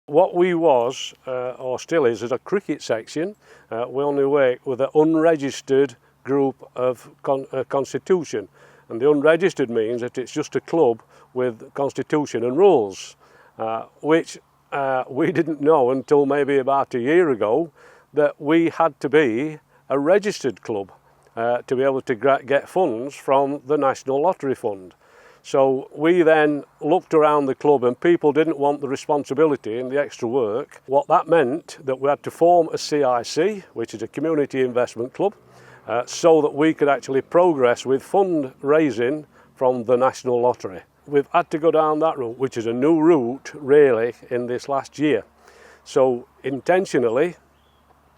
What we was, or still is a cricket section. We only work with an unregistered group of constitution, and the unregistered means that it's just a club with constitution and rules, which we didn't know until maybe about a year ago, that we had to be a registered club to be able to get funds from the National Lottery Fund. So we then looked around the club, and people didn't want the responsibility and the extra work. What that meant, that we had to form a CIC, which is a community investment club, so that we could actually progress with fundraising from the National Lottery. We've had to go down that route, which is a new route really in this last year. So intentionally,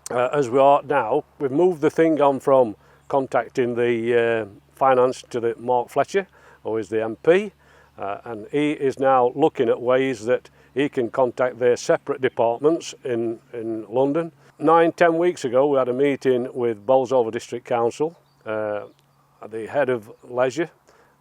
as we are now, we've moved the thing on from contacting the finance to the Mark Fletcher, who is the MP, and he is now looking at ways that he can contact their separate departments in London. 9-10 weeks ago we had a meeting with Bolsover District Council, the head of leisure,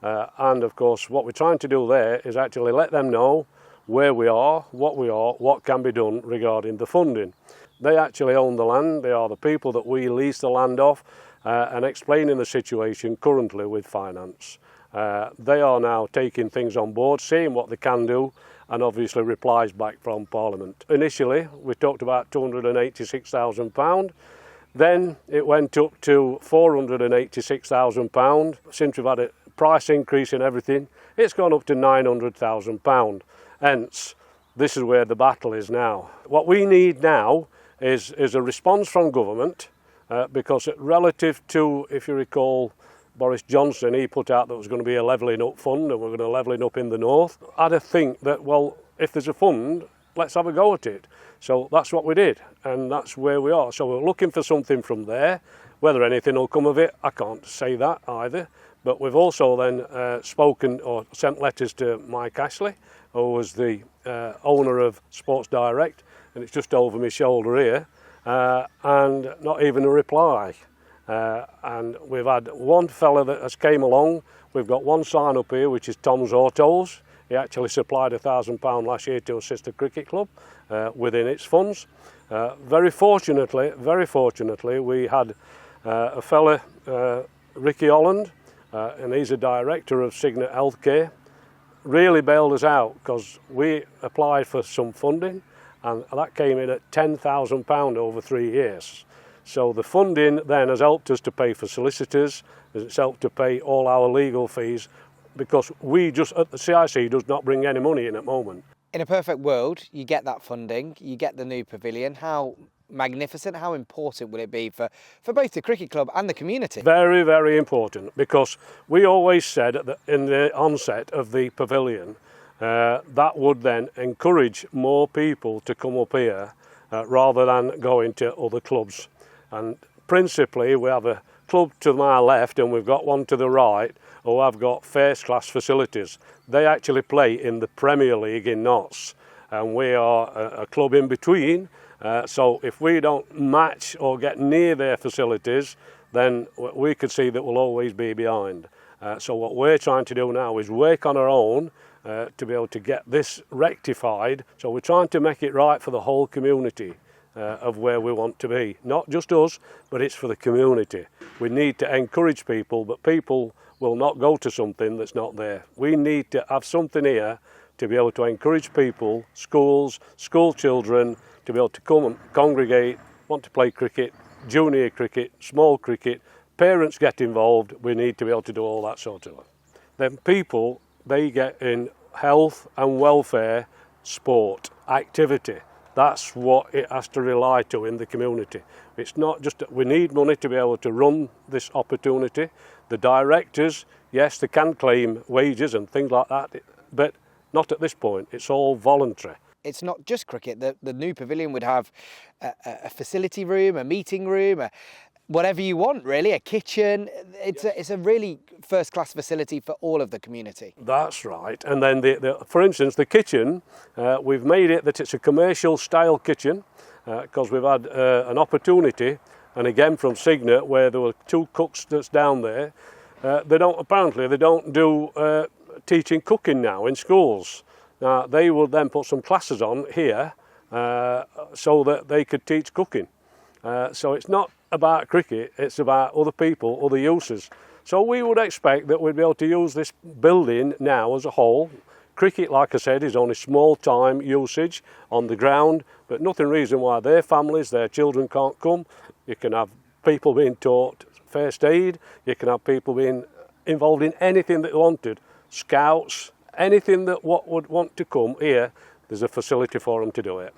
and of course what we're trying to do there is actually let them know where we are, what can be done regarding the funding. They actually own the land, they are the people that we lease the land off, and explaining the situation currently with finance. They are now taking things on board, seeing what they can do, and obviously replies back from Parliament. Initially we talked about £286,000, then it went up to £486,000. Since we've had a price increase in everything, it's gone up to £900,000. Hence, this is where the battle is now. What we need now is a response from government, because relative to, if you recall, Boris Johnson, he put out that there was going to be a levelling up fund and we're going to level it up in the north. I'd think that, well, if there's a fund, let's have a go at it. So that's what we did, and that's where we are. So we're looking for something from there. Whether anything will come of it, I can't say that either. But we've also then spoken or sent letters to Mike Ashley, who was the owner of Sports Direct, and it's just over my shoulder here, and not even a reply. And we've had one fella that has came along. We've got one sign up here, which is Tom's Autos. He actually supplied £1,000 last year to assist the cricket club within its funds. Very fortunately, we had a fella, Ricky Holland, and he's a director of Signet Healthcare, really bailed us out because we applied for some funding and that came in at £10,000 over 3 years. So the funding then has helped us to pay for solicitors, it's helped to pay all our legal fees, because we just, at the CIC, does not bring any money in at the moment. In a perfect world, you get that funding, you get the new pavilion. How magnificent, how important will it be for both the cricket club and the community? Very, very important, because we always said in the onset of the pavilion that would then encourage more people to come up here rather than going to other clubs. And principally we have a club to my left and we've got one to the right who have got first class facilities. They actually play in the Premier League in Notts, and we are a club in between. So if we don't match or get near their facilities, then we could see that we'll always be behind. So what we're trying to do now is work on our own to be able to get this rectified. So we're trying to make it right for the whole community of where we want to be. Not just us, but it's for the community. We need to encourage people, but people will not go to something that's not there. We need to have something here to be able to encourage people, schools, school children, to be able to come and congregate, want to play cricket, junior cricket, small cricket, parents get involved. We need to be able to do all that sort of thing. Then people, they get in health and welfare, sport, activity. That's what it has to rely to in the community. It's not just that we need money to be able to run this opportunity. The directors, yes, they can claim wages and things like that, but not at this point. It's all voluntary. It's not just cricket. The new pavilion would have a facility room, a meeting room, whatever you want, really, a kitchen. It's a really first-class facility for all of the community. That's right. And then, for instance, the kitchen, we've made it that it's a commercial-style kitchen because we've had an opportunity, and again from Signet, where there were 2 cooks that's down there. They don't do teaching cooking now in schools. Now, they will then put some classes on here so that they could teach cooking. So it's not about cricket, it's about other people, other uses. So we would expect that we'd be able to use this building now as a whole. Cricket, like I said, is only small time usage on the ground, but nothing reason why their families, their children can't come. You can have people being taught first aid, you can have people being involved in anything that they wanted, scouts, anything that what would want to come here, there's a facility for them to do it.